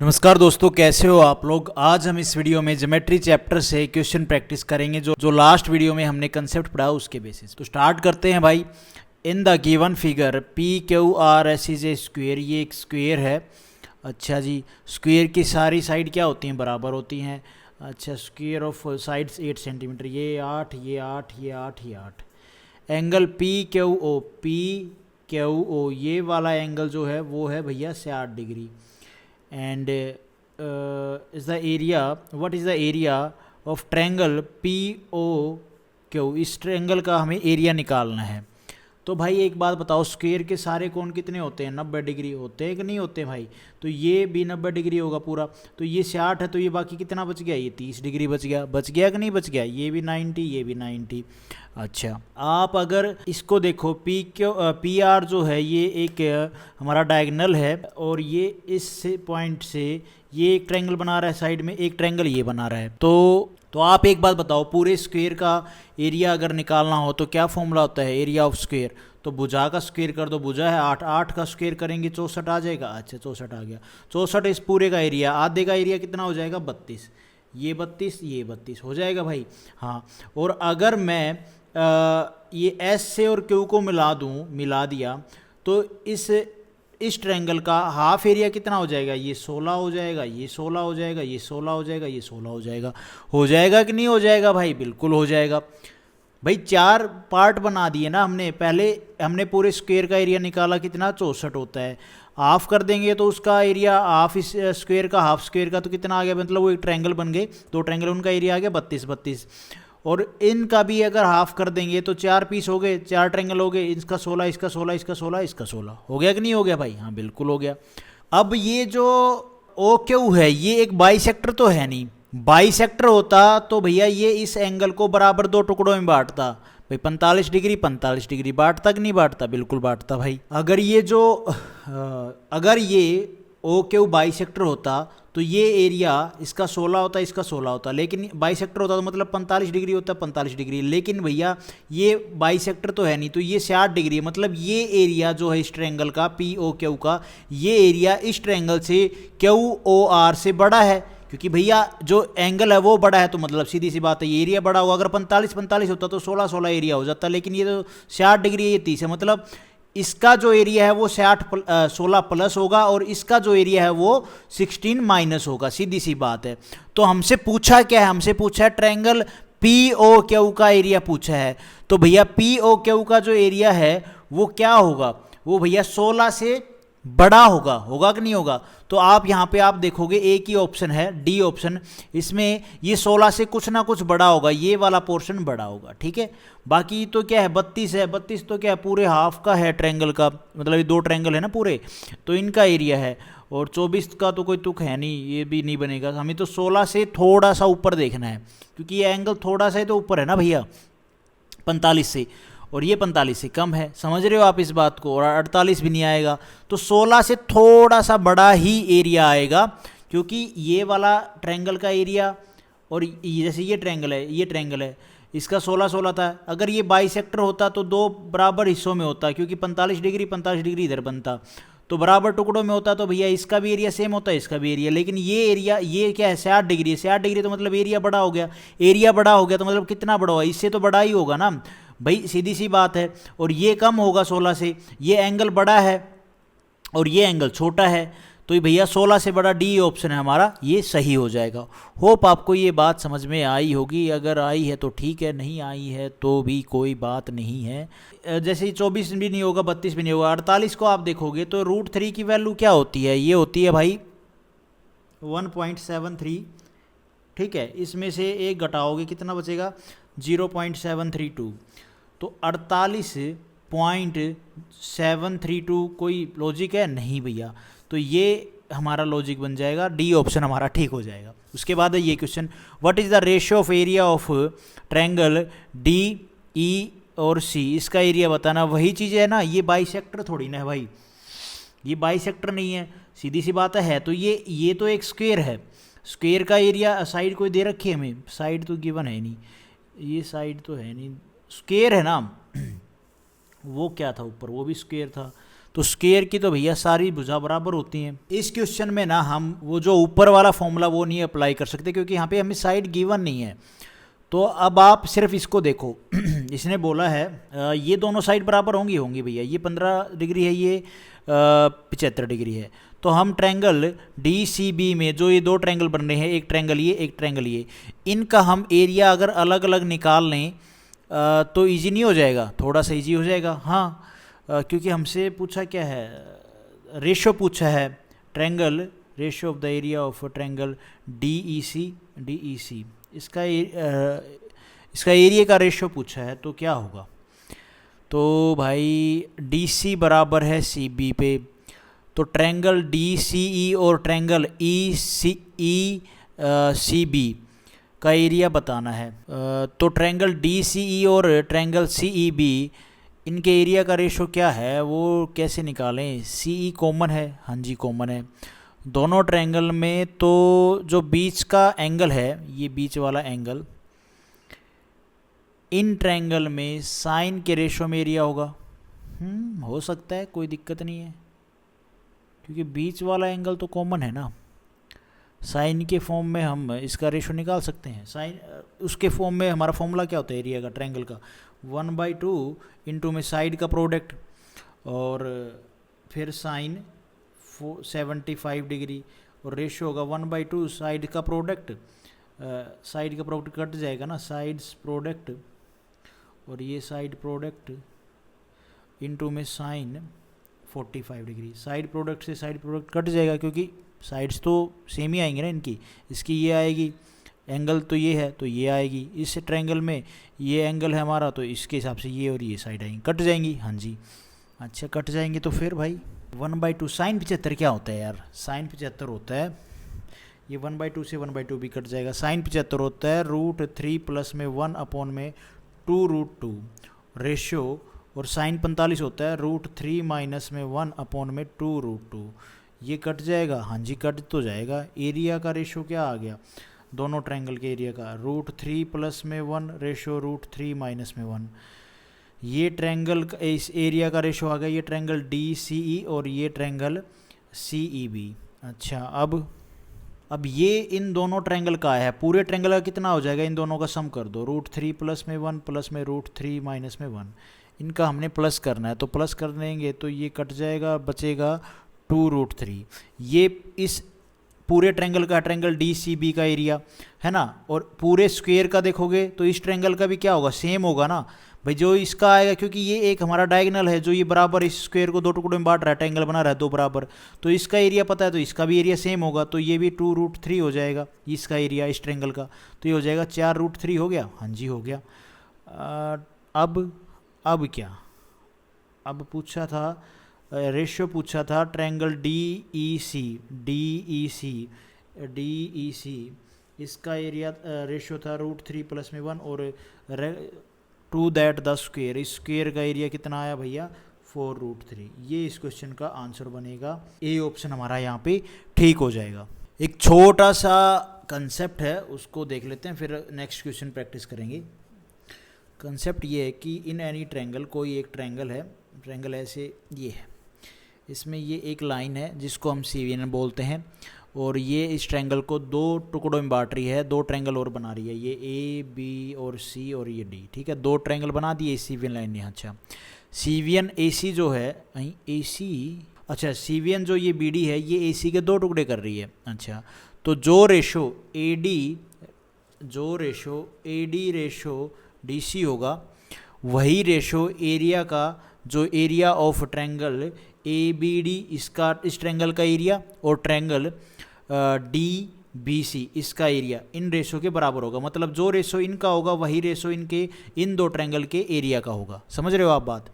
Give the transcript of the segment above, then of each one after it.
नमस्कार दोस्तों, कैसे हो आप लोग। आज हम इस वीडियो में ज्योमेट्री चैप्टर से क्वेश्चन प्रैक्टिस करेंगे जो लास्ट वीडियो में हमने कंसेप्ट पढ़ा उसके बेसिस। तो स्टार्ट करते हैं भाई। In the given figure P Q R S is a square, ये एक स्क्वेयर है। अच्छा जी, स्क्वेयर की सारी साइड क्या होती हैं, बराबर होती हैं। अच्छा, स्क्वेयर ऑफ साइड्स 8 सेंटीमीटर, ये 8, ये 8, ये 8, ये 8। एंगल पी क्यू ओ ये वाला एंगल जो है वो है भैया 60 degree. and is the area what is the area of triangle POQ। इस ट्रायंगल का हमें एरिया निकालना है। तो भाई एक बात बताओ, स्क्वायर के सारे कोण कितने होते हैं? 90 डिग्री होते हैं कि नहीं होते भाई? तो ये भी 90 डिग्री होगा पूरा। तो ये 60 है, तो ये बाकी कितना बच गया? ये 30 डिग्री बच गया कि नहीं बच गया? ये भी 90, ये भी 90। अच्छा, आप अगर इसको देखो, पी आर जो है ये एक हमारा डायगोनल है, और ये इस पॉइंट से ये एक ट्रायंगल बना रहा है, साइड में एक ट्रायंगल ये बना रहा है। तो आप एक बात बताओ, पूरे स्क्वायर का एरिया अगर निकालना हो तो क्या फॉर्मूला होता है एरिया ऑफ स्क्वायर? तो भुजा का स्क्वायर कर दो, भुजा है 8, 8 का स्क्वायर करेंगे 64 आ जाएगा। अच्छा, 64 आ गया। 64 इस पूरे का एरिया, आधे का एरिया कितना हो जाएगा? 32। ये 32, ये 32 हो जाएगा भाई। हाँ, और अगर मैं ये एस से और क्यू को मिला दिया, तो इस ट्रायंगल का हाफ एरिया कितना हो जाएगा? ये 16 हो जाएगा, ये 16 हो जाएगा, ये 16 हो जाएगा, ये 16 हो जाएगा। हो जाएगा कि नहीं हो जाएगा भाई? बिल्कुल हो जाएगा भाई। 4 पार्ट बना दिए ना हमने। पहले हमने पूरे स्क्वायर का एरिया निकाला, कितना? 64 होता है। हाफ कर देंगे तो उसका एरिया हाफ इस स्क्वायर का, हाफ स्क्वायर का तो कितना आ गया? मतलब वो एक ट्रायंगल बन गए, 2 ट्रायंगल, उनका एरिया आ गया 32 32। और इनका भी अगर हाफ कर देंगे तो 4 पीस हो गए, 4 ट्रायंगल हो गए, इसका 16, इसका 16, इसका 16, इसका 16। हो गया कि नहीं हो गया भाई? हाँ बिल्कुल हो गया। अब ये जो ओ क्यू है ये एक बाइसेक्टर तो है नहीं। बाइसेक्टर होता तो भैया ये इस एंगल को बराबर 2 टुकड़ों में बांटता भाई। 45 डिग्री 45 डिग्री बांटता कि नहीं बांटता? बिल्कुल बांटता भाई। अगर ये ओ क्यू बाइसेक्टर होता तो ये एरिया इसका 16 होता, इसका 16 होता। लेकिन बाइसेक्टर होता तो मतलब 45 डिग्री होता, 45 डिग्री। लेकिन भैया ये बाइसेक्टर तो है नहीं, तो ये 60 डिग्री। मतलब ये एरिया जो है इस ट्रायंगल का पी ओ क्यू का, ये एरिया इस ट्रायंगल से क्यू ओ आर से बड़ा है। क्योंकि भैया जो एंगल है वो बड़ा है, तो मतलब सीधी सी बात है ये एरिया बड़ा होगा। अगर 45 45 होता तो 16 16 एरिया हो जाता। लेकिन ये तो 60 डिग्री है, ये 30 है। मतलब इसका जो एरिया है वो 16 प्लस होगा, और इसका जो एरिया है वो 16 माइनस होगा। सीधी सी बात है। तो हमसे पूछा क्या है? हमसे पूछा है ट्रायंगल पी ओ क्यू का एरिया पूछा है। तो भैया पी ओ क्यू का जो एरिया है वो क्या होगा? वो भैया 16 से बड़ा होगा कि नहीं होगा? तो आप यहाँ पे आप देखोगे एक ही ऑप्शन है, डी ऑप्शन। इसमें ये 16 से कुछ ना कुछ बड़ा होगा, ये वाला पोर्शन बड़ा होगा। ठीक है, बाकी तो क्या है? 32 है। 32 तो क्या है? पूरे हाफ का है ट्रायंगल का, मतलब ये 2 ट्रायंगल है ना पूरे, तो इनका एरिया है। और 24 का तो कोई तुक है नहीं, ये भी नहीं बनेगा। हमें तो 16 से थोड़ा सा ऊपर देखना है, क्योंकि ये एंगल थोड़ा सा ही तो ऊपर है ना भैया 45 से, और ये 45 से कम है। समझ रहे हो आप इस बात को? और 48 भी नहीं आएगा। तो 16 से थोड़ा सा बड़ा ही एरिया आएगा, क्योंकि ये वाला ट्रायंगल का एरिया, और जैसे ये ट्रायंगल है, इसका 16 16 था। अगर ये बाइसेक्टर होता तो 2 बराबर हिस्सों में होता, क्योंकि 45 डिग्री इधर बनता, तो बराबर टुकड़ों में होता। तो भैया इसका भी एरिया सेम होता है, इसका भी एरिया। लेकिन ये एरिया, ये क्या है? 60 डिग्री है। 60 डिग्री तो मतलब एरिया बड़ा हो गया। एरिया बड़ा हो गया तो मतलब कितना बड़ा होगा? इससे तो बड़ा ही होगा ना भाई, सीधी सी बात है। और ये कम होगा 16 से। ये एंगल बड़ा है और ये एंगल छोटा है, तो भैया 16 से बड़ा डी ऑप्शन है हमारा, ये सही हो जाएगा। होप आपको ये बात समझ में आई होगी। अगर आई है तो ठीक है, नहीं आई है तो भी कोई बात नहीं है। जैसे 24 भी नहीं होगा, 32 भी नहीं होगा। 48 को आप देखोगे तो √3 की वैल्यू क्या होती है? ये होती है भाई 1.73। ठीक है, इसमें से एक घटाओगे कितना बचेगा? 0.732। तो 48.732 कोई लॉजिक है? नहीं भैया। तो ये हमारा लॉजिक बन जाएगा, डी ऑप्शन हमारा ठीक हो जाएगा। उसके बाद है ये question, what is the ratio of area of triangle D ई और सी। इसका एरिया बताना। वही चीज़ है ना, ये बाइसेक्टर थोड़ी ना है भाई, ये बाइसेक्टर नहीं है, सीधी सी बात है। तो ये तो एक स्क्वायर है। स्क्वायर का एरिया साइड कोई दे रखी है हमें? साइड तो गिवन है नहीं, ये साइड तो है नहीं, स्क्वायर है ना। वो क्या था ऊपर? वो भी स्क्वायर था। तो स्क्वायर की तो भैया सारी भुजा बराबर होती हैं। इस क्वेश्चन में ना हम वो जो ऊपर वाला फॉर्मूला वो नहीं अप्लाई कर सकते क्योंकि यहाँ पे हमें साइड गिवन नहीं है। तो अब आप सिर्फ इसको देखो इसने बोला है ये दोनों साइड बराबर होंगी भैया, ये 15 डिग्री है, ये 75 डिग्री है। तो हम ट्रायंगल डी सी बी में जो ये दो ट्रायंगल बन रहे हैं, एक ट्रायंगल ये एक ट्रायंगल ये, इनका हम एरिया अगर अलग अलग निकाल लें तो इजी नहीं हो जाएगा? थोड़ा सा इजी हो जाएगा हाँ, क्योंकि हमसे पूछा क्या है, रेशो पूछा है triangle, ratio of the area of triangle D E C, इसका एरिया का रेशो पूछा है तो क्या होगा? तो भाई डी सी बराबर है सी बी पे, तो ट्रायंगल डी सी ई और ट्रायंगल ई सी बी का एरिया बताना है। तो ट्रायंगल डी सी ई और ट्रायंगल सी ई बी, इनके एरिया का रेशो क्या है वो कैसे निकालें? सी ई कॉमन है, हाँ जी कॉमन है दोनों ट्रायंगल में। तो जो बीच का एंगल है, ये बीच वाला एंगल, इन ट्रायंगल में साइन के रेशो में एरिया होगा। हो सकता है, कोई दिक्कत नहीं है क्योंकि बीच वाला एंगल तो कॉमन है ना। साइन के फॉर्म में हम इसका रेशो निकाल सकते हैं। साइन उसके फॉर्म में हमारा फॉर्मूला क्या होता है एरिया का ट्रायंगल का? 1/2 इंटू में साइड का प्रोडक्ट और फिर साइन 75 डिग्री और रेशो होगा 1/2 साइड का प्रोडक्ट, साइड का प्रोडक्ट कट जाएगा ना, साइड्स प्रोडक्ट और ये साइड प्रोडक्ट इंटू में साइन 45 डिग्री। साइड प्रोडक्ट से साइड प्रोडक्ट कट जाएगा क्योंकि साइड्स तो सेम ही आएंगे ना इनकी, इसकी ये आएगी, एंगल तो ये है तो ये आएगी, इस ट्रायंगल में ये एंगल है हमारा तो इसके हिसाब से ये और ये साइड आएंगी, कट जाएंगी हाँ जी। अच्छा कट जाएंगे तो फिर भाई 1/2 साइन 75 क्या होता है यार? साइन 75 होता है, ये 1/2 से 1/2 भी कट जाएगा। साइन 75 होता है √3 प्लस में 1 अपॉन में 2√2 रेशियो, और साइन 45 होता है √3 माइनस में 1 अपॉन में 2√2। ये कट जाएगा हाँ जी, कट तो जाएगा। एरिया का रेशो क्या आ गया दोनों ट्रायंगल के एरिया का? √3 प्लस में 1 रेशो √3 माइनस में 1। ये ट्रायंगल का इस एरिया का रेशो आ गया, ये ट्रायंगल डी सी ई और ये ट्रायंगल सी ई बी। अच्छा अब ये इन दोनों ट्रायंगल का है, पूरे ट्रायंगल का कितना हो जाएगा? इन दोनों का सम कर दो, √3 प्लस में 1 प्लस में √3 माइनस में 1, इनका हमने प्लस करना है तो प्लस कर देंगे तो ये कट जाएगा, बचेगा 2√3। ये इस पूरे ट्रायंगल का ट्रायंगल डी सी बी का एरिया है ना, और पूरे स्क्वायर का देखोगे तो इस ट्रायंगल का भी क्या होगा? सेम होगा ना भाई, जो इसका आएगा क्योंकि ये एक हमारा डायगोनल है जो ये बराबर इस स्क्वायर को दो टुकड़ों में बांट रहा है, ट्रायंगल बना रहा है दो बराबर, तो इसका एरिया पता है तो इसका भी एरिया सेम होगा, तो ये भी 2√3 हो जाएगा इसका एरिया इस ट्रायंगल का, तो ये हो जाएगा 4√3 हो गया हाँ जी हो गया। अब क्या, अब पूछा था रेशियो पूछा था ट्रायंगल डी ई सी, इसका एरिया रेशियो था √3 प्लस में 1 और टू दैट द स्क्वायर, इस स्क्वायर का एरिया कितना आया भैया 4√3। ये इस क्वेश्चन का आंसर बनेगा, ए ऑप्शन हमारा यहाँ पे ठीक हो जाएगा। एक छोटा सा कंसेप्ट है उसको देख लेते हैं फिर नेक्स्ट क्वेश्चन प्रैक्टिस करेंगे। कंसेप्ट ये है कि इन एनी ट्रायंगल, कोई एक ट्रायंगल है, ट्रायंगल ऐसे ये है, इसमें ये एक लाइन है जिसको हम CVN बोलते हैं और ये इस ट्रायंगल को दो टुकड़ों में बांट रही है, दो ट्रायंगल और बना रही है, ये A B और C और ये D, ठीक है, दो ट्रायंगल बना दिए CVN लाइन ने। अच्छा CVN AC जो है AC, अच्छा CVN जो ये BD है ये AC के दो टुकड़े कर रही है। अच्छा तो जो रेशो AD रेशो DC होगा वही रेशो एरिया का, जो एरिया ऑफ ट्रायंगल ABD इसका, इस ट्रायंगल का एरिया और ट्रायंगल DBC इसका एरिया इन रेशो के बराबर होगा। मतलब जो रेशो इनका होगा वही रेशो इनके इन दो ट्रायंगल के एरिया का होगा। समझ रहे हो आप बात?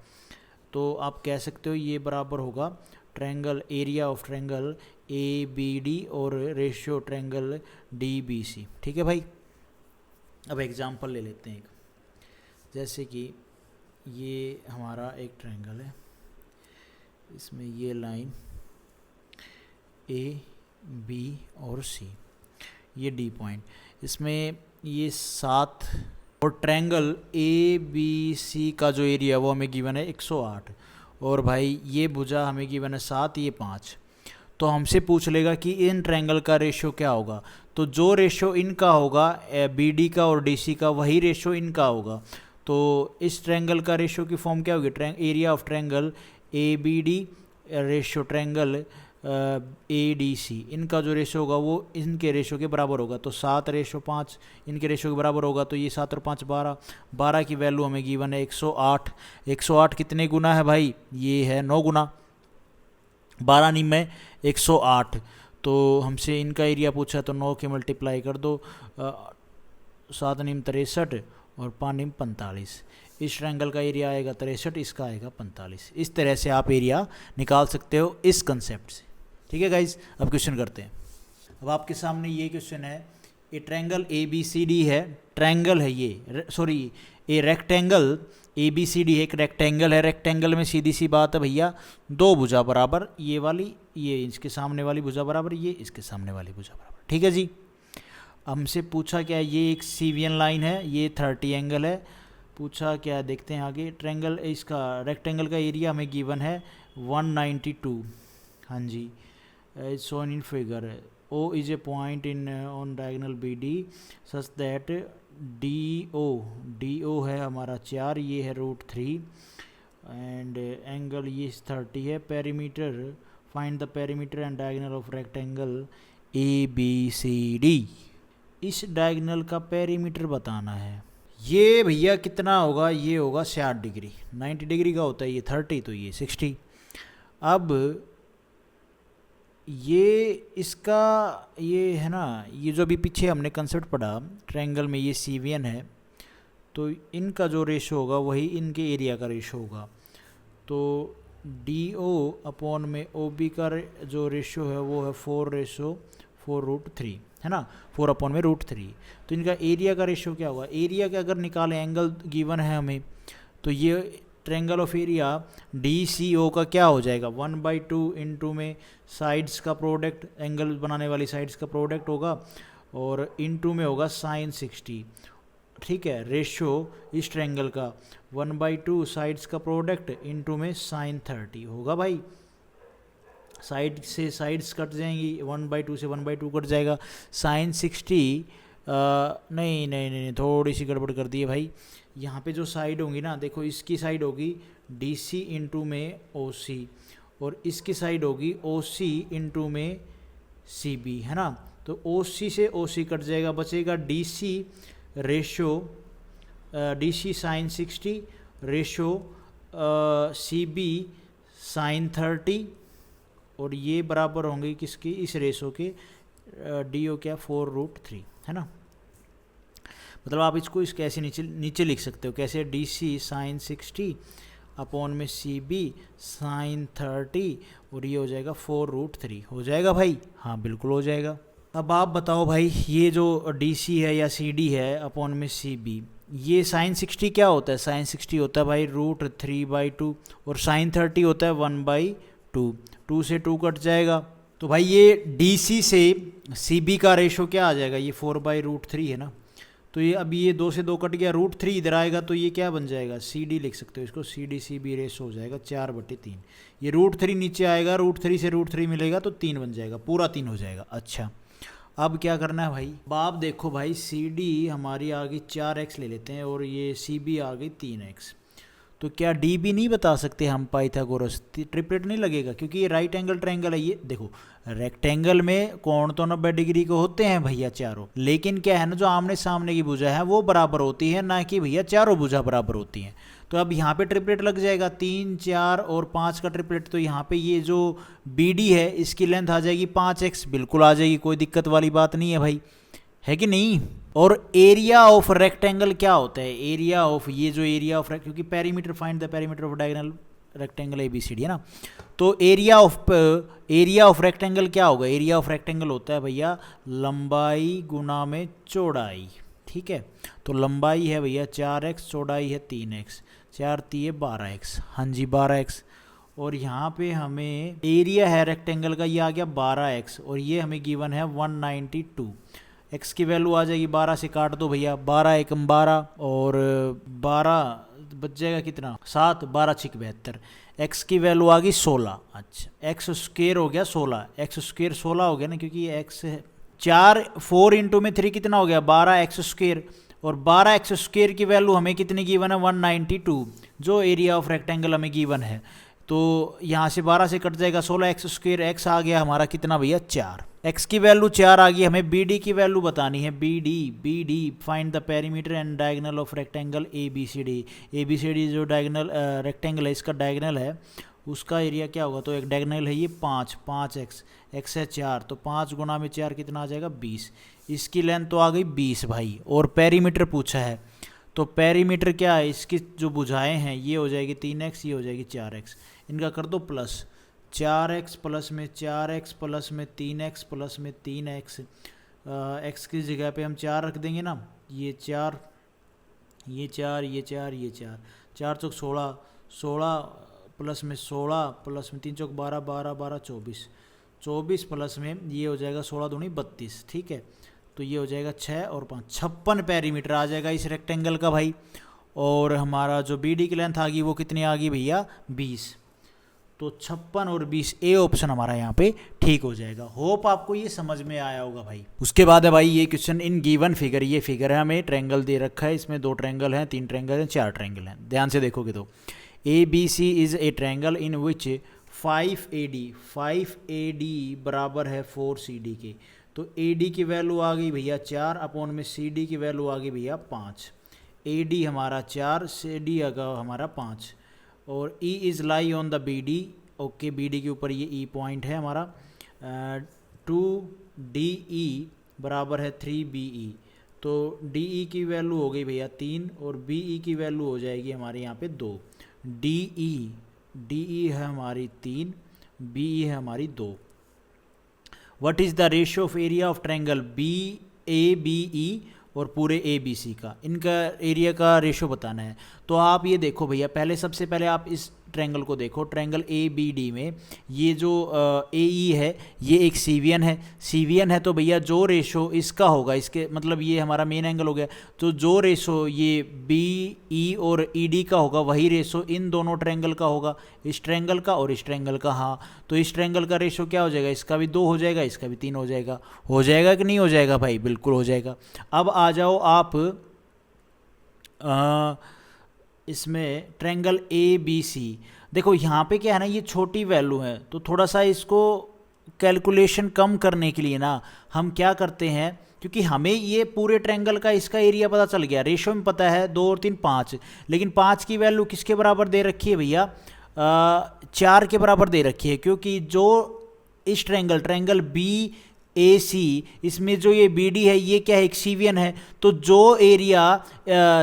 तो आप कह सकते हो ये बराबर होगा triangle area of triangle ABD और रेशियो ट्रायंगल DBC। ठीक है भाई, अब एग्जांपल ले लेते हैं एक, जैसे कि ये हमारा एक ट्रायंगल है, इसमें ये लाइन A B और C, ये D पॉइंट, इसमें ये 7 और ट्रायंगल ABC का जो एरिया वो हमें गिवन है 108 और भाई ये भुजा हमें गिवन है 7, ये 5। तो हमसे पूछ लेगा कि इन ट्रायंगल का रेशियो क्या होगा। तो जो रेशियो इनका होगा बी डी का और डी सी का, वही रेशियो इनका होगा। तो इस ट्रायंगल का रेशियो की फॉर्म क्या होगी, area of triangle A B D ratio triangle A D C, इनका जो रेशियो होगा वो इनके रेशियो के बराबर होगा। तो 7:5 इनके रेशियो के बराबर होगा। तो ये 7 और 5 12, 12 की वैल्यू हमें गिवन है 108। 108 कितने गुना है भाई, ये है 9 गुना। 12 नीम में 108। तो हमसे इनका एरिया पूछा तो 9 के मल्टीप्लाई कर दो, 7 नीम 63 और 5 नीम 45। इस ट्रायंगल का एरिया आएगा 63, इसका आएगा 45। इस तरह से आप एरिया निकाल सकते हो इस कंसेप्ट से। ठीक है गाइज, अब क्वेश्चन करते हैं। अब आपके सामने ये क्वेश्चन है, ये triangle A B C D है, ट्रायंगल है ये, सॉरी ये rectangle A B C D है, एक रेक्टेंगल है। रेक्टेंगल में सीधी सी बात है भैया, दो भुजा बराबर, ये वाली, ये इसके सामने वाली भुजा बराबर, ये इसके सामने वाली भुजा बराबर। ठीक है जी। हमसे पूछा क्या है, ये एक सीवियन लाइन है, ये 30 एंगल है। पूछा क्या है, देखते हैं आगे। ट्रायंगल इसका रेक्टेंगल का एरिया हमें गिवन है 192। हाँ जी, shown in figure. O is a point in on diagonal BD such that DO है हमारा 4, ये है √3 एंड एंगल ये 30 है। Perimeter, find the perimeter and diagonal of rectangle ABCD। इस डायगोनल का पेरीमीटर बताना है। ये भैया कितना होगा, ये होगा 60 डिग्री। 90 डिग्री का होता है ये 30, तो ये 60। अब ये इसका ये है ना, ये जो अभी पीछे हमने कंसेप्ट पढ़ा ट्रायंगल में, ये सीवियन है, तो इनका जो रेशो होगा वही इनके एरिया का रेशो होगा। तो DO अपॉन में OB का जो रेशो है वो है 4:4√3 है ना, 4 अपॉन में √3। तो इनका एरिया का रेशो क्या होगा, एरिया का अगर निकालें, एंगल गिवन है हमें, तो ये ट्रायंगल ऑफ एरिया DCO का क्या हो जाएगा, 1/2 इंटू में साइड्स का प्रोडक्ट, एंगल बनाने वाली साइड्स का प्रोडक्ट होगा, और इंटू में होगा sin 60। ठीक है, रेशियो इस ट्रायंगल का 1/2 साइड्स का प्रोडक्ट इंटू में sin 30 होगा भाई। साइड से साइड्स कट जाएंगी, 1/2 से 1/2 कट जाएगा। sin 60 नहीं नहीं नहीं, थोड़ी सी गड़बड़ कर दी है भाई। यहाँ पे जो साइड होंगी ना, देखो इसकी साइड होगी DC इंटू में OC, और इसकी साइड होगी OC इंटू में CB है ना। तो OC से OC कट जाएगा, बचेगा DC ratio DC sin 60 ratio CB sin 30, और ये बराबर होंगे किसकी, इस रेशो के DO क्या 4√3 है ना। मतलब आप इसको इस कैसे नीचे लिख सकते हो, कैसे, DC sin 60 अपॉन में CB sin 30, और ये हो जाएगा 4√3 हो जाएगा भाई। हाँ बिल्कुल हो जाएगा। अब आप बताओ भाई, ये जो DC है या CD है अपॉन में CB, ये sin 60 क्या होता है, sin 60 होता है भाई √3/2, और sin 30 होता है 1/2, 2 से 2 कट जाएगा। तो भाई ये DC से CB का रेशो क्या आ जाएगा, ये 4/√3 है ना। तो ये अभी ये 2 से 2 कट गया, √3 इधर आएगा, तो ये क्या बन जाएगा, CD लिख सकते हो इसको, CD CB रेशो हो जाएगा 4/3। ये √3 नीचे आएगा, √3 से √3 मिलेगा तो 3 बन जाएगा, पूरा 3 हो जाएगा। अच्छा, अब क्या करना है भाई, आप देखो भाई, CD हमारी आ गई 4x ले लेते हैं, और ये CB आ गई 3x। तो क्या DB नहीं बता सकते हम पाइथागोरस, ट्रिपलेट नहीं लगेगा, क्योंकि ये राइट एंगल ट्रायंगल है। ये देखो, रेक्टेंगल में कोण तो 90 डिग्री के होते हैं भैया चारों, लेकिन क्या है ना, जो आमने सामने की भुजा है वो बराबर होती है, ना कि भैया चारों भुजा बराबर होती हैं। तो अब यहाँ पे ट्रिपलेट लग जाएगा, 3, 4 और 5 का ट्रिपलेट। तो यहाँ पे ये जो BD है इसकी लेंथ आ जाएगी 5x, बिल्कुल आ जाएगी, कोई दिक्कत वाली बात नहीं है भाई, है कि नहीं। और एरिया ऑफ रेक्टेंगल क्या होता है, एरिया ऑफ, ये जो एरिया ऑफ, क्योंकि perimeter, find the perimeter of diagonal rectangle ABCD है ना। तो एरिया ऑफ रेक्टेंगल क्या होगा, एरिया ऑफ रेक्टेंगल होता है भैया लंबाई गुना में चौड़ाई। ठीक है, तो लंबाई है भैया 4x, चौड़ाई है 3x, 4 3 12x, हाँ जी 12x। और यहाँ पे हमें एरिया है रेक्टेंगल का, ये आ गया 12x, और ये हमें गिवन है 192। x की वैल्यू आ जाएगी, 12 से काट दो भैया, 12 एकम 12, और 12 बच जाएगा कितना, 7, 12 6 72। एक्स की वैल्यू आ गई 16। अच्छा एक्स स्क्वेयर हो गया 16, एक्स स्क्वेयर 16 हो गया ना, क्योंकि ये एक्स है। 4 इंटू में 3 कितना हो गया 12 एक्स स्क्वेयर, और 12 एक्स स्क्वेयर की वैल्यू हमें कितनी गिवन है 192, जो एरिया ऑफ रेक्टेंगल हमें गिवन है। तो यहाँ से 12 से कट जाएगा 16 एक्स स्क्वेयर, एक्स आ गया हमारा कितना भैया 4, एक्स की वैल्यू 4 आ गई। हमें बी डी की वैल्यू बतानी है, B D find the perimeter and diagonal of rectangle A B C D जो डायगोनल रेक्टेंगल है इसका डायगोनल है उसका एरिया क्या होगा। तो एक डायगोनल है ये 5 एक्स है 4, तो 5 गुना में 4 कितना आ जाएगा 20। इसकी लेंथ तो आ गई 20 भाई, और पेरीमीटर पूछा है, तो पेरीमीटर क्या है इसकी जो भुजाएं हैं ये हो जाएगी 3x, ये हो जाएगी 4x, इनका कर दो प्लस, 4x प्लस में 4x प्लस में 3x प्लस में 3x, x की जगह पे हम 4 रख देंगे ना, ये 4 ये 4 ये 4 ये 4, 4 चौक 16, 16 प्लस में 16 प्लस में 3 चौक 12, 12 12 24, 24 प्लस में ये हो जाएगा 16 दूनी 32, ठीक है। तो ये हो जाएगा 6 और 5 56 पेरीमीटर आ जाएगा इस रेक्टेंगल का भाई। और हमारा जो बी डी की लेंथ आ गई वो कितनी आ गई भैया 20, तो 56 और 20 ए ऑप्शन हमारा यहाँ पे ठीक हो जाएगा। होप आपको ये समझ में आया होगा भाई। उसके बाद है भाई ये क्वेश्चन इन गिवन फिगर, ये फिगर है हमें ट्रायंगल दे रखा है, इसमें 2 ट्रायंगल हैं, 3 ट्रायंगल हैं, 4 ट्रायंगल हैं। ध्यान से देखोगे तो A B C is a triangle in which 5AD बराबर है 4CD के। तो AD की वैल्यू आ गई भैया 4 अपॉन में CD की वैल्यू आ गई भैया 5। AD हमारा 4, CD आगा हमारा 5, और E is lie on the BD, okay BD के ऊपर ये E पॉइंट है हमारा। 2DE बराबर है 3BE, तो DE की वैल्यू हो गई भैया 3 और BE की वैल्यू हो जाएगी हमारे यहाँ पे 2। DE है हमारी 3, BE है हमारी 2। What is the ratio of area of triangle BABE और पूरे ABC का, इनका एरिया का रेशियो बताना है। तो आप ये देखो भैया, पहले सबसे पहले आप इस ट्रायंगल को देखो, ट्रायंगल ABD में ये जो AE है ये एक CVN है, तो भैया जो रेशो इसका होगा, इसके मतलब ये हमारा मेन एंगल हो गया, तो जो रेशो ये BE और ED का होगा वही रेशो इन दोनों ट्रायंगल का होगा, इस ट्रायंगल का और इस ट्रायंगल का। हाँ तो इस ट्रायंगल का रेशो क्या हो जाएगा, इसका भी 2 हो जाएगा, इसका भी 3 हो जाएगा। हो जाएगा कि नहीं हो जाएगा भाई, बिल्कुल हो जाएगा। अब आ जाओ आप इसमें ट्रायंगल ABC, देखो यहाँ पे क्या है ना, ये छोटी वैल्यू है, तो थोड़ा सा इसको कैलकुलेशन कम करने के लिए ना हम क्या करते हैं, क्योंकि हमें ये पूरे ट्रायंगल का इसका एरिया पता चल गया, रेशो में पता है 2 और 3 5, लेकिन 5 की वैल्यू किसके बराबर दे रखी है भैया 4 के बराबर दे रखी है, क्योंकि जो इस ट्रायंगल BAC इसमें जो ये BD है ये क्या है, एक CVN है, तो जो एरिया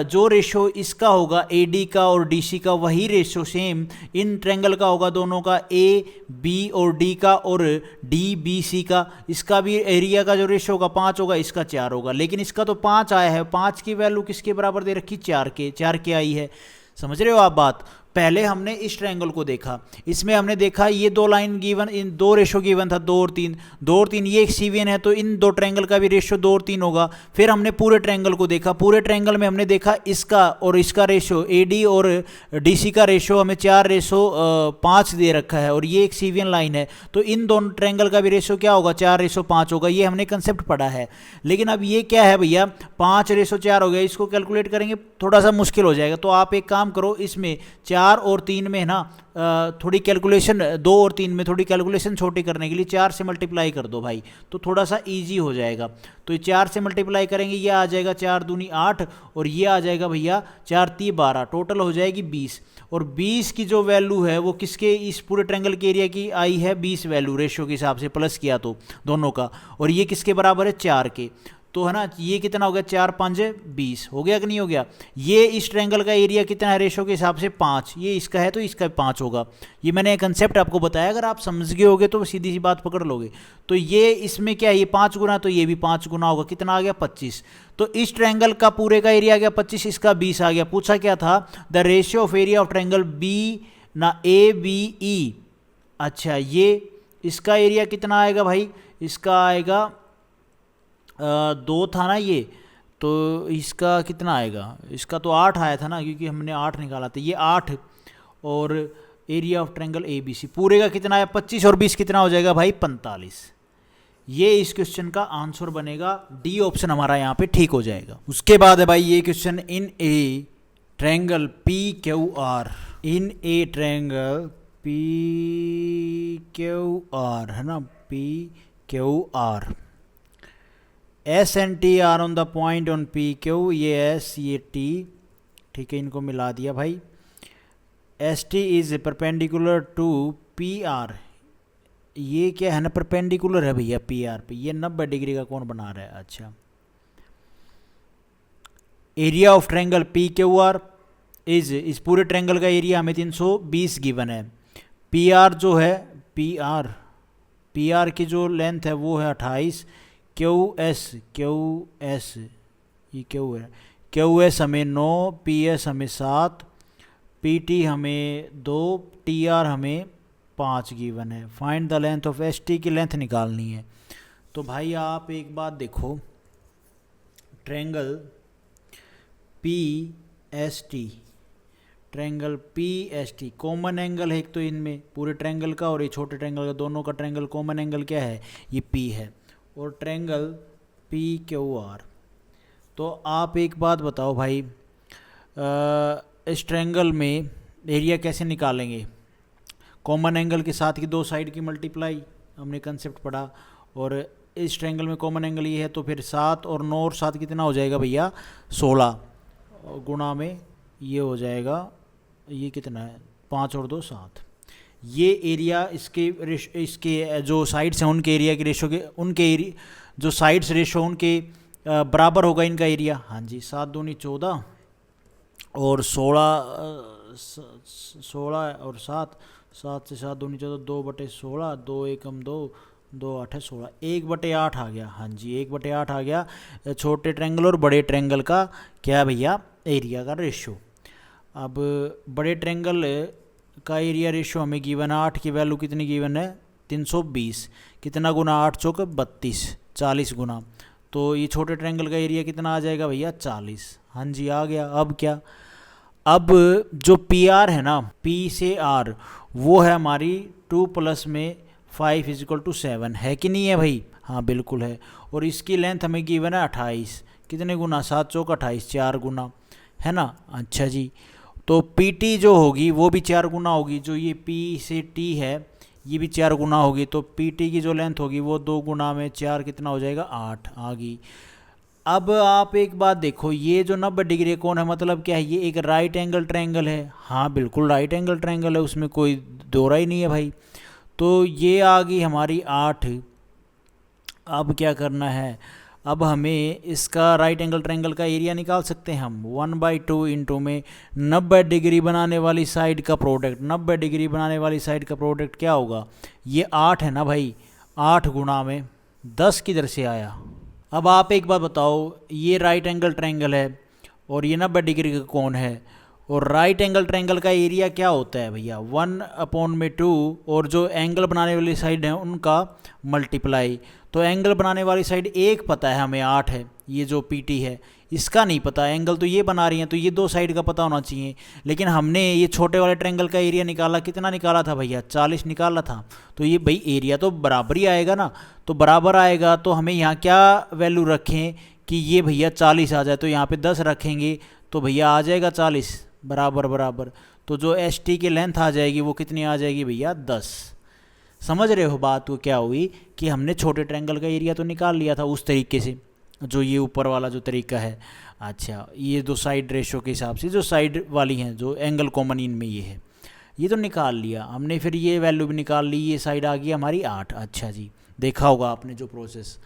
जो रेशो इसका होगा AD का और DC का वही रेशो सेम इन ट्रायंगल का होगा, दोनों का AB और D का और DBC का, इसका भी एरिया का जो रेशो होगा 5 होगा, इसका 4 होगा, लेकिन इसका तो 5 आया है, 5 की वैल्यू किसके बराबर दे रखी 4 के आई है। समझ रहे हो आप बात। पहले हमने इस ट्रायंगल को देखा, इसमें हमने देखा ये 2 लाइन गिवन, इन 2 रेशो गिवन था 2 और 3, ये एक CVN है, तो इन 2 ट्रायंगल का भी रेशो 2 और 3 होगा। फिर हमने पूरे ट्रायंगल को देखा, पूरे ट्रायंगल में हमने देखा इसका और इसका रेशो AD और DC का रेशो हमें 4:5 दे रखा है, और ये एक CVN लाइन है, तो इन दोनों ट्रायंगल का भी रेशो क्या होगा 4:5 होगा, ये हमने कंसेप्ट पढ़ा है। लेकिन अब ये क्या है भैया 5:4 हो गया, इसको कैलकुलेट करेंगे थोड़ा सा मुश्किल हो जाएगा, तो आप एक काम करो, इसमें 4 और 3 में ना थोड़ी कैलकुलेशन, 2 और 3 में थोड़ी कैलकुलेशन छोटी करने के लिए 4 से मल्टीप्लाई कर दो भाई, तो थोड़ा सा इजी हो जाएगा। तो ये 4 से मल्टीप्लाई करेंगे, ये आ जाएगा 4 दूनी 8 और ये आ जाएगा भैया 4 3 12, टोटल हो जाएगी 20। और 20 की जो वैल्यू है वो किसके, इस पूरे ट्रायंगल के एरिया की आई है 20 वैल्यू, रेशियो के हिसाब से प्लस किया तो दोनों का, और ये किसके बराबर है 4 के, तो है ना ये कितना हो गया 4 5 20 हो गया कि नहीं हो गया। ये इस ट्रायंगल का एरिया कितना है रेशो के हिसाब से 5, ये इसका है तो इसका 5 होगा। ये मैंने कंसेप्ट आपको बताया, अगर आप समझ गए होगे तो सीधी सी बात पकड़ लोगे। तो ये इसमें क्या है, ये 5 गुना, तो ये भी 5 गुना होगा, कितना आ गया 25। तो इस ट्रायंगल का पूरे का एरिया आ गया 25, इसका 20 आ गया। पूछा क्या था, the ratio of area of triangle ABE। अच्छा ये इसका एरिया कितना आएगा भाई, इसका आएगा 2 था ना ये, तो इसका कितना आएगा, इसका तो 8 आया था ना, क्योंकि हमने 8 निकाला था, ये 8 और area of triangle A B C पूरे का कितना है 25 और 20 कितना हो जाएगा भाई 45। ये इस क्वेश्चन का आंसर बनेगा, डी ऑप्शन हमारा यहाँ पे ठीक हो जाएगा। उसके बाद है भाई ये question, in a triangle P Q R, in a triangle P Q R है ना, P Q R, S and T are on the point on P Q, ये एस ये टी, ठीक है, इनको मिला दिया भाई। S T is perpendicular to P R, ये क्या है ना परपेंडिकुलर है भैया पी आर पे, ये 90 डिग्री का कोण बना रहा है। अच्छा, area of triangle P Q are is, इस पूरे ट्रायंगल का एरिया हमें 320 गिवन है। पी आर जो है, पी आर की जो लेंथ है वो है 28, क्यू एस ये क्यू है, क्यू एस हमें 9, पी एस हमें 7, पी टी हमें 2, टी आर हमें 5 गिवन है। Find the length of S T की लेंथ निकालनी है। तो भाई आप एक बात देखो, triangle P S T, triangle P S T common angle है एक तो इनमें पूरे ट्रायंगल का और ये छोटे ट्रायंगल का, दोनों का ट्रायंगल कॉमन एंगल क्या है, ये पी है, और ट्रायंगल पी क्यू आर। तो आप एक बात बताओ भाई, इस ट्रायंगल में एरिया कैसे निकालेंगे? कॉमन एंगल के साथ की दो साइड की मल्टीप्लाई, हमने कंसेप्ट पढ़ा, और इस ट्रायंगल में कॉमन एंगल ये है, तो फिर 7 और 9 और 7 कितना हो जाएगा भैया 16, गुणा में ये हो जाएगा, ये कितना है 5 और 2 7। ये एरिया इसके जो साइड्स हैं उनके एरिया के रेशो के, उनके जो साइड्स रेशो उनके बराबर होगा इनका एरिया। हाँ जी, 7 दूनी 14 और 16 और 7, 7 से 7 दूनी 14, 2/16, 2 एकम 2, 2 8 16, 1/8 आ गया। हाँ जी, 1/8 आ गया छोटे ट्रायंगल और बड़े ट्रायंगल का क्या भैया एरिया का रेशो। अब बड़े ट्रायंगल का एरिया रेशो हमें गिवन है, 8 की वैल्यू कितनी गिवन है 320, कितना गुना 8 चौक 32, 40 गुना, तो ये छोटे ट्रायंगल का एरिया कितना आ जाएगा भैया 40। हाँ जी आ गया। अब क्या, अब जो पी आर है ना, पी से आर वो है हमारी 2 + में 5 = 7 है कि नहीं है भाई? हाँ बिल्कुल है। और इसकी लेंथ हमें गिवन है 28, कितने गुना 7 चौक 28, 4 गुना, है ना। अच्छा जी, तो पी टी जो होगी वो भी 4 गुना होगी, जो ये पी से टी है ये भी 4 गुना होगी, तो पी टी की जो लेंथ होगी वो 2 गुना में 4 कितना हो जाएगा 8 आ गई। अब आप एक बात देखो, ये जो 90 डिग्री कोण है मतलब क्या है, ये एक राइट एंगल ट्रायंगल है। हाँ बिल्कुल राइट एंगल ट्रायंगल है, उसमें कोई दोहरा ही नहीं है भाई। तो ये आ गई हमारी 8। अब क्या करना है, अब हमें इसका राइट एंगल ट्रायंगल का एरिया निकाल सकते हैं हम। 1/2 इंटू में 90 डिग्री बनाने वाली साइड का प्रोडक्ट, 90 डिग्री बनाने वाली साइड का प्रोडक्ट क्या होगा, ये 8 है ना भाई, 8 गुणा में 10 किधर से आया। अब आप एक बात बताओ, ये राइट एंगल ट्रायंगल है और ये 90 डिग्री का कोण है, और राइट एंगल ट्रायंगल का एरिया क्या होता है भैया 1/2, और जो एंगल बनाने वाली साइड है उनका मल्टीप्लाई। तो एंगल बनाने वाली साइड एक पता है हमें 8 है, ये जो पीटी है इसका नहीं पता, एंगल तो ये बना रही हैं तो ये दो साइड का पता होना चाहिए। लेकिन हमने ये छोटे वाले ट्रायंगल का एरिया निकाला, कितना निकाला था भैया 40 निकाला था, तो ये भाई एरिया तो बराबर ही आएगा ना। तो बराबर आएगा तो हमें यहाँ क्या वैल्यू रखें कि ये भैया 40 आ जाए, तो यहाँ पे 10 रखेंगे तो भैया आ जाएगा 40 बराबर बराबर। तो जो एस टी की लेंथ आ जाएगी वो कितनी आ जाएगी भैया 10। समझ रहे हो बात को क्या हुई कि हमने छोटे ट्रायंगल का एरिया तो निकाल लिया था उस तरीके से, जो ये ऊपर वाला जो तरीका है। अच्छा, ये दो साइड रेशो के हिसाब से जो साइड वाली हैं जो एंगल कॉमन इनमें ये है, ये तो निकाल लिया हमने। फिर ये वैल्यू भी निकाल ली, ये साइड आ गई हमारी 8। अच्छा जी, देखा होगा आपने जो प्रोसेस।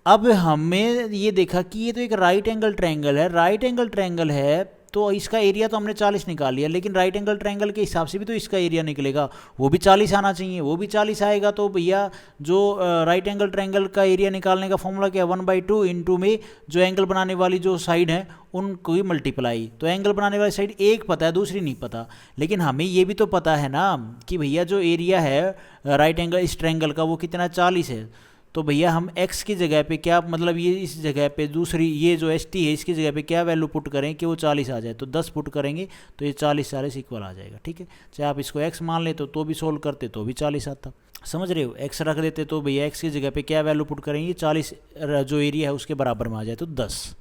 अब हमें ये देखा कि ये तो एक राइट एंगल ट्रायंगल है, राइट एंगल ट्रायंगल है तो इसका एरिया तो हमने 40 निकाल लिया, लेकिन राइट एंगल ट्रायंगल के हिसाब से भी तो इसका एरिया निकलेगा, वो भी 40 आना चाहिए, वो भी 40 आएगा। तो भैया जो राइट एंगल ट्रायंगल का एरिया निकालने का फॉर्मूला क्या है 1/2 इंटू में जो एंगल बनाने वाली जो साइड है उनको ही मल्टीप्लाई। तो एंगल बनाने वाली साइड एक पता है, दूसरी नहीं पता, लेकिन हमें ये भी तो पता है ना कि भैया जो एरिया है राइट एंगल इस ट्रायंगल का वो कितना 40 है। तो भैया हम x की जगह पे क्या, मतलब ये इस जगह पे दूसरी ये जो st है इसकी जगह पे क्या वैल्यू पुट करें कि वो 40 आ जाए, तो 10 पुट करेंगे तो ये 40 इक्वल आ जाएगा। ठीक है, चाहे आप इसको x मान लेते तो भी सोल्व करते तो भी 40 आता। समझ रहे हो, x रख देते तो भैया x की जगह पे क्या वैल्यू पुट करेंगे, 40 जो एरिया है उसके बराबर में आ जाए तो 10।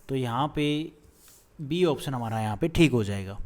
तो यहाँ पे बी ऑप्शन हमारा यहाँ पे ठीक हो जाएगा।